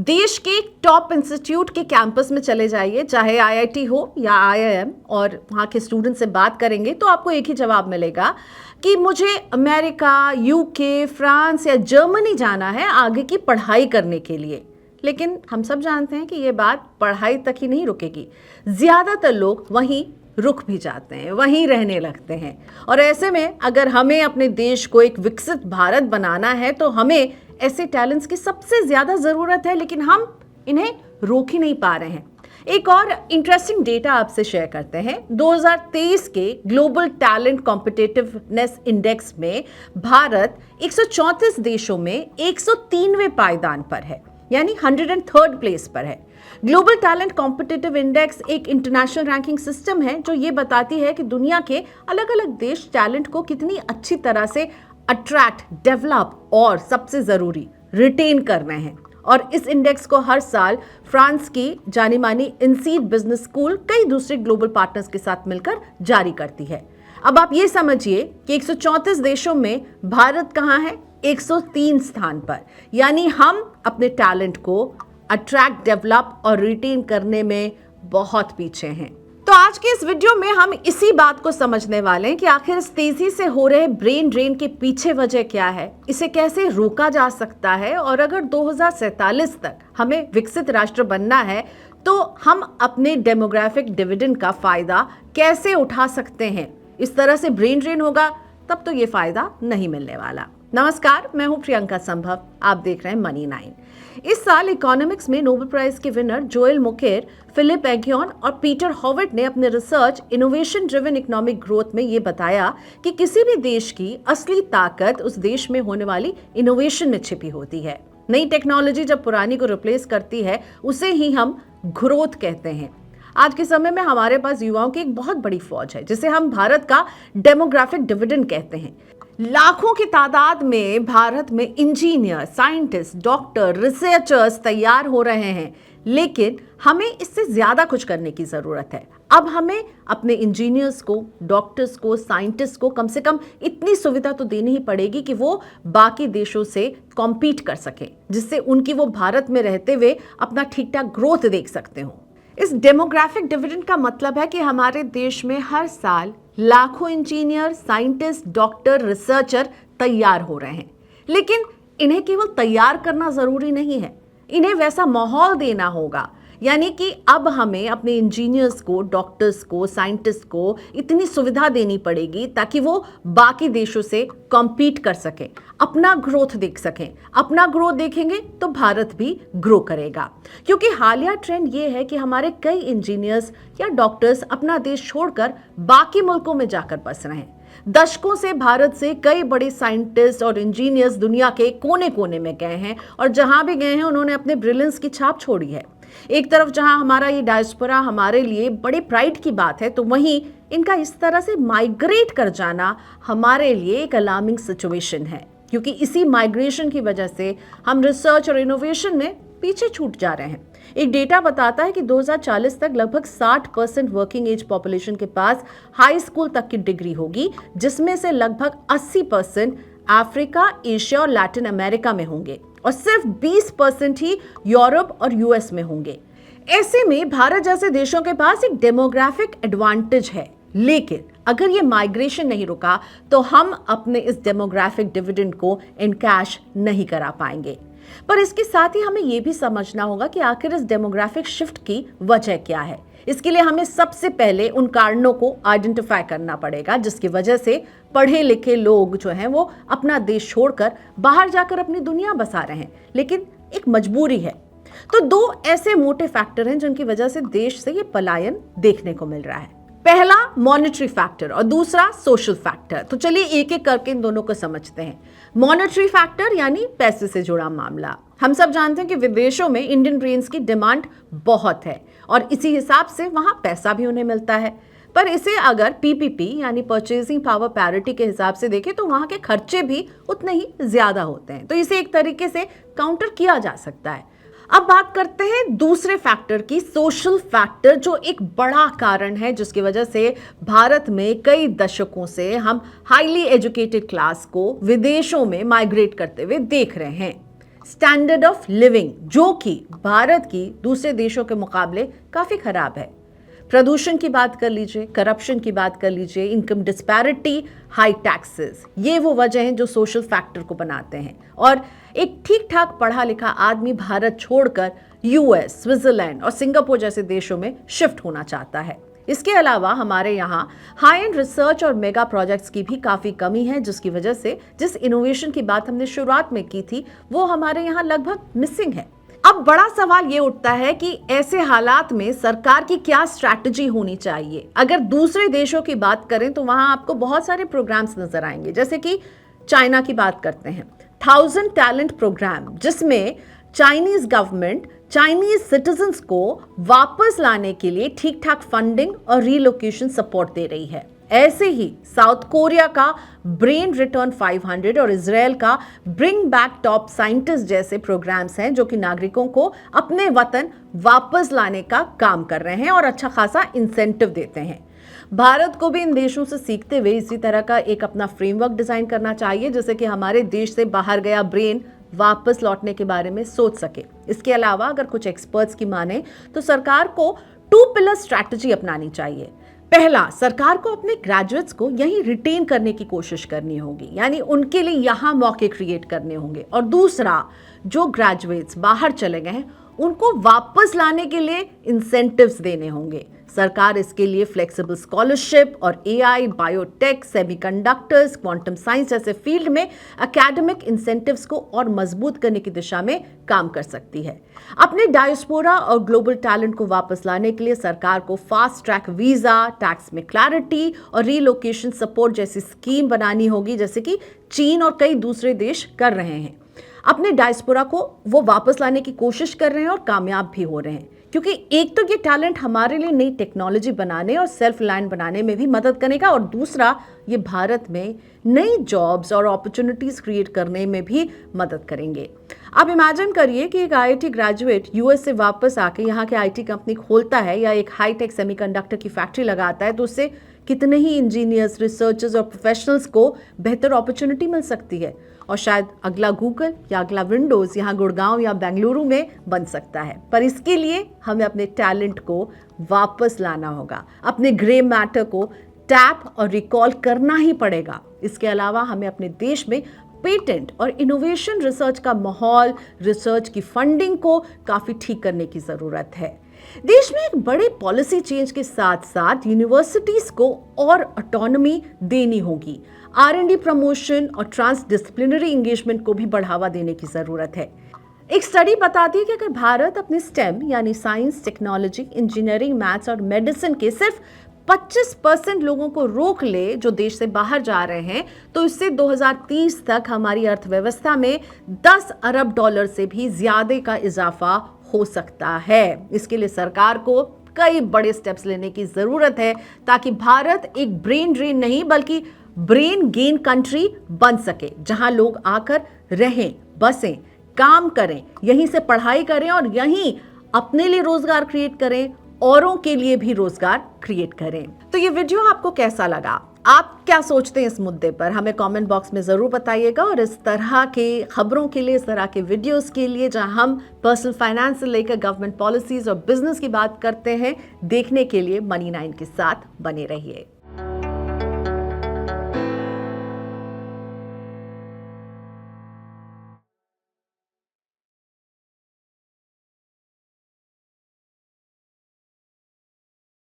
देश के top institute के कैंपस में चले जाइए, चाहे आईआईटी हो या आईआईएम, और वहाँ के स्टूडेंट से बात करेंगे तो आपको एक ही जवाब मिलेगा कि मुझे अमेरिका, यूके, फ्रांस या जर्मनी जाना है आगे की पढ़ाई करने के लिए। लेकिन हम सब जानते हैं कि ये बात पढ़ाई तक ही नहीं रुकेगी। ज़्यादातर लोग वहीं रुक भी जाते हैं, वहीं रहने लगते हैं। और ऐसे में अगर हमें अपने देश को एक विकसित भारत बनाना है तो हमें ऐसे टैलेंट्स की सबसे ज़्यादा ज़रूरत है, लेकिन हम इन्हें रोक ही नहीं पा रहे हैं। एक और इंटरेस्टिंग डेटा आपसे शेयर करते हैं। 2023 के ग्लोबल टैलेंट कॉम्पिटिटिवनेस इंडेक्स में भारत 134 देशों में 103वें पायदान पर है, यानी 103rd प्लेस पर है। ग्लोबल टैलेंट कॉम्पिटिटिव इंडेक्स एक इंटरनेशनल रैंकिंग सिस्टम है जो ये बताती है कि दुनिया के अलग अलग देश टैलेंट को कितनी अच्छी तरह से अट्रैक्ट, डेवलप और सबसे ज़रूरी रिटेन कर रहे हैं। और इस इंडेक्स को हर साल फ्रांस की जानी मानी इनसीड बिजनेस स्कूल कई दूसरे ग्लोबल पार्टनर्स के साथ मिलकर जारी करती है। अब आप ये समझिए कि 134 देशों में भारत कहाँ है? 103 स्थान पर। यानी हम अपने टैलेंट को अट्रैक्ट, डेवलप और रिटेन करने में बहुत पीछे हैं। तो आज के इस वीडियो में हम इसी बात को समझने वाले हैं कि आखिर इस तेजी से हो रहे ब्रेन ड्रेन के पीछे वजह क्या है, इसे कैसे रोका जा सकता है, और अगर 2047 तक हमें विकसित राष्ट्र बनना है तो हम अपने डेमोग्राफिक डिविडेंड का फायदा कैसे उठा सकते हैं। इस तरह से ब्रेन ड्रेन होगा तब तो ये फायदा नहीं मिलने वाला। नमस्कार, मैं हूं प्रियंका संभव, आप देख रहे हैं मनी 9। इस साल इकोनॉमिक्स में नोबेल प्राइज के विनर जोएल मुकेर, फिलिप एग्योन और पीटर हॉवर्ड ने अपने research innovation driven economic growth में ये बताया कि किसी भी देश की असली ताकत उस देश में होने वाली इनोवेशन में छिपी होती है। नई टेक्नोलॉजी जब पुरानी को रिप्लेस करती है उसे ही हम ग्रोथ कहते हैं। आज के समय में हमारे पास युवाओं की एक बहुत बड़ी फौज है जिसे हम भारत का डेमोग्राफिक डिविडेंड कहते हैं। लाखों की तादाद में भारत में इंजीनियर, साइंटिस्ट, डॉक्टर, रिसर्चर्स तैयार हो रहे हैं, लेकिन हमें इससे ज्यादा कुछ करने की जरूरत है। अब हमें अपने इंजीनियर्स को, डॉक्टर्स को, साइंटिस्ट को कम से कम इतनी सुविधा तो देनी ही पड़ेगी कि वो बाकी देशों से कॉम्पीट कर सकें, जिससे उनकी वो भारत में रहते हुए अपना ठीक ठाक ग्रोथ देख सकते हो। इस डेमोग्राफिक डिविडेंड का मतलब है कि हमारे देश में हर साल लाखों इंजीनियर, साइंटिस्ट, डॉक्टर, रिसर्चर तैयार हो रहे हैं। लेकिन इन्हें केवल तैयार करना जरूरी नहीं है, इन्हें वैसा माहौल देना होगा। यानी कि अब हमें अपने इंजीनियर्स को, डॉक्टर्स को, साइंटिस्ट को इतनी सुविधा देनी पड़ेगी ताकि वो बाकी देशों से कॉम्पीट कर सकें, अपना ग्रोथ देख सकें। अपना ग्रोथ देखेंगे तो भारत भी ग्रो करेगा। क्योंकि हालिया ट्रेंड ये है कि हमारे कई इंजीनियर्स या डॉक्टर्स अपना देश छोड़कर बाकी मुल्कों में जाकर बस रहे हैं। दशकों से भारत से कई बड़े साइंटिस्ट और इंजीनियर्स दुनिया के कोने कोने में गए हैं, और जहां भी गए हैं उन्होंने अपने ब्रिलियंस की छाप छोड़ी है। एक तरफ जहां हमारा ये डायस्पोरा हमारे लिए बड़े प्राइड की बात है, तो वहीं इनका इस तरह से माइग्रेट कर जाना हमारे लिए एक अलार्मिंग सिचुएशन है। क्योंकि इसी माइग्रेशन की वजह से हम रिसर्च और इनोवेशन में पीछे छूट जा रहे हैं। एक डेटा बताता है कि 2040 तक लगभग 60% वर्किंग एज पॉपुलेशन के पास हाई स्कूल तक की डिग्री होगी, जिसमें से लगभग 80% अफ्रीका, एशिया और लैटिन अमेरिका में होंगे, और सिर्फ 20% ही यूरोप और यूएस में होंगे। ऐसे में भारत जैसे देशों के पास एक डेमोग्राफिक एडवांटेज है, लेकिन अगर ये माइग्रेशन नहीं रुका तो हम अपने इस डेमोग्राफिक डिविडेंड को इनकैश नहीं करा पाएंगे। पर इसके साथ ही हमें यह भी समझना होगा कि आखिर इस डेमोग्राफिक शिफ्ट की वजह क्या है। इसके लिए हमें सबसे पहले उन कारणों को आइडेंटिफाई करना पड़ेगा जिसकी वजह से पढ़े लिखे लोग जो हैं वो अपना देश छोड़कर बाहर जाकर अपनी दुनिया बसा रहे हैं, लेकिन एक मजबूरी है। तो दो ऐसे मोटे फैक्टर हैं जिनकी वजह से देश से ये पलायन देखने को मिल रहा है। पहला मॉनेटरी फैक्टर और दूसरा सोशल फैक्टर। तो चलिए एक एक करके इन दोनों को समझते हैं। मॉनेटरी फैक्टर यानी पैसे से जुड़ा मामला। हम सब जानते हैं कि विदेशों में इंडियन ब्रेन्स की डिमांड बहुत है और इसी हिसाब से वहां पैसा भी उन्हें मिलता है। पर इसे अगर पीपीपी यानी परचेजिंग पावर पैरिटी के हिसाब से देखें तो वहां के खर्चे भी उतने ही ज्यादा होते हैं। तो इसे एक तरीके से काउंटर किया जा सकता है। अब बात करते हैं दूसरे फैक्टर की, सोशल फैक्टर, जो एक बड़ा कारण है जिसकी वजह से भारत में कई दशकों से हम हाईली एजुकेटेड क्लास को विदेशों में माइग्रेट करते हुए देख रहे हैं। स्टैंडर्ड ऑफ लिविंग, जो कि भारत की दूसरे देशों के मुकाबले काफ़ी खराब है। प्रदूषण की बात कर लीजिए, करप्शन की बात कर लीजिए, इनकम डिस्पैरिटी, हाई टैक्सेस, ये वो वजह हैं जो सोशल फैक्टर को बनाते हैं। और एक ठीक ठाक पढ़ा लिखा आदमी भारत छोड़कर यूएस, स्विट्जरलैंड और सिंगापुर जैसे देशों में शिफ्ट होना चाहता है। इसके अलावा हमारे यहाँ हाई एंड रिसर्च और मेगा प्रोजेक्ट्स की भी काफ़ी कमी है, जिसकी वजह से जिस इनोवेशन की बात हमने शुरुआत में की थी वो हमारे यहाँ लगभग मिसिंग है। अब बड़ा सवाल ये उठता है कि ऐसे हालात में सरकार की क्या स्ट्रैटेजी होनी चाहिए। अगर दूसरे देशों की बात करें तो वहां आपको बहुत सारे प्रोग्राम्स नजर आएंगे, जैसे कि चाइना की बात करते हैं, 1000 टैलेंट प्रोग्राम, जिसमें चाइनीज गवर्नमेंट चाइनीज सिटीजन्स को वापस लाने के लिए ठीक ठाक फंडिंग और रीलोकेशन सपोर्ट दे रही है। ऐसे ही साउथ कोरिया का ब्रेन रिटर्न 500 और इजराइल का ब्रिंग बैक टॉप साइंटिस्ट जैसे प्रोग्राम्स हैं जो कि नागरिकों को अपने वतन वापस लाने का काम कर रहे हैं और अच्छा खासा इंसेंटिव देते हैं। भारत को भी इन देशों से सीखते हुए इसी तरह का एक अपना फ्रेमवर्क डिजाइन करना चाहिए, जैसे कि हमारे देश से बाहर गया ब्रेन वापस लौटने के बारे में सोच सके। इसके अलावा अगर कुछ एक्सपर्ट्स की माने तो सरकार को 2 पिलर स्ट्रैटेजी अपनानी चाहिए। पहला, सरकार को अपने ग्रेजुएट्स को यहीं रिटेन करने की कोशिश करनी होगी, यानी उनके लिए यहां मौके क्रिएट करने होंगे। और दूसरा, जो ग्रेजुएट्स बाहर चले गए हैं उनको वापस लाने के लिए इंसेंटिव्स देने होंगे। सरकार इसके लिए फ्लेक्सिबल स्कॉलरशिप और AI, biotech, semiconductors, quantum science जैसे फील्ड में एकेडमिक इंसेंटिव्स को और मजबूत करने की दिशा में काम कर सकती है। अपने डायस्पोरा और ग्लोबल टैलेंट को वापस लाने के लिए सरकार को फास्ट ट्रैक वीजा, टैक्स में क्लैरिटी और रीलोकेशन सपोर्ट जैसी स्कीम बनानी होगी, जैसे कि चीन और कई दूसरे देश कर रहे हैं। अपने डायस्पोरा को वो वापस लाने की कोशिश कर रहे हैं और कामयाब भी हो रहे हैं, क्योंकि एक तो ये टैलेंट हमारे लिए नई टेक्नोलॉजी बनाने और सेल्फ रिलायंट बनाने में भी मदद करेगा, और दूसरा, ये भारत में नई जॉब्स और अपॉर्चुनिटीज क्रिएट करने में भी मदद करेंगे। आप इमेजिन करिए कि एक आईआईटी ग्रेजुएट यूएस से वापस आके यहाँ के आईटी कंपनी खोलता है या एक हाईटेक सेमीकंडक्टर की फैक्ट्री लगाता है, तो उससे कितने ही इंजीनियर्स, रिसर्चर्स और प्रोफेशनल्स को बेहतर अपॉर्चुनिटी मिल सकती है, और शायद अगला गूगल या अगला विंडोज यहाँ गुड़गांव या बेंगलुरु में बन सकता है। पर इसके लिए हमें अपने टैलेंट को वापस लाना होगा, अपने ग्रे मैटर को टैप और रिकॉल करना ही पड़ेगा। इसके अलावा हमें अपने देश में पेटेंट और इनोवेशन रिसर्च का माहौल, रिसर्च की फंडिंग को काफ़ी ठीक करने की ज़रूरत है। देश में एक बड़े पॉलिसी चेंज के साथ साथ यूनिवर्सिटीज को और ऑटोनॉमी देनी होगी। R&D प्रमोशन और ट्रांस डिसिप्लिनरी एंगेजमेंट को भी बढ़ावा देने की ज़रूरत है। एक स्टडी बताती है कि अगर भारत अपने स्टेम यानी साइंस, टेक्नोलॉजी, इंजीनियरिंग, मैथ्स और मेडिसिन के सिर्फ 25% लोगों को रोक ले जो देश से बाहर जा रहे हैं, तो इससे 2030 तक हमारी अर्थव्यवस्था में $10 अरब से भी ज्यादा का इजाफा हो सकता है। इसके लिए सरकार को कई बड़े स्टेप्स लेने की जरूरत है ताकि भारत एक ब्रेन ड्रेन नहीं बल्कि ब्रेन गेन कंट्री बन सके, जहां लोग आकर रहें, बसें, काम करें, यहीं से पढ़ाई करें और यहीं अपने लिए रोजगार क्रिएट करें, औरों के लिए भी रोजगार क्रिएट करें। तो ये वीडियो आपको कैसा लगा? आप क्या सोचते हैं इस मुद्दे पर? हमें कमेंट बॉक्स में जरूर बताइएगा। और इस तरह के खबरों के लिए, इस तरह के वीडियोस के लिए जहां हम पर्सनल फाइनेंस से लेकर गवर्नमेंट पॉलिसीज और बिजनेस की बात करते हैं, देखने के लिए मनी 9 के साथ बने रहिए।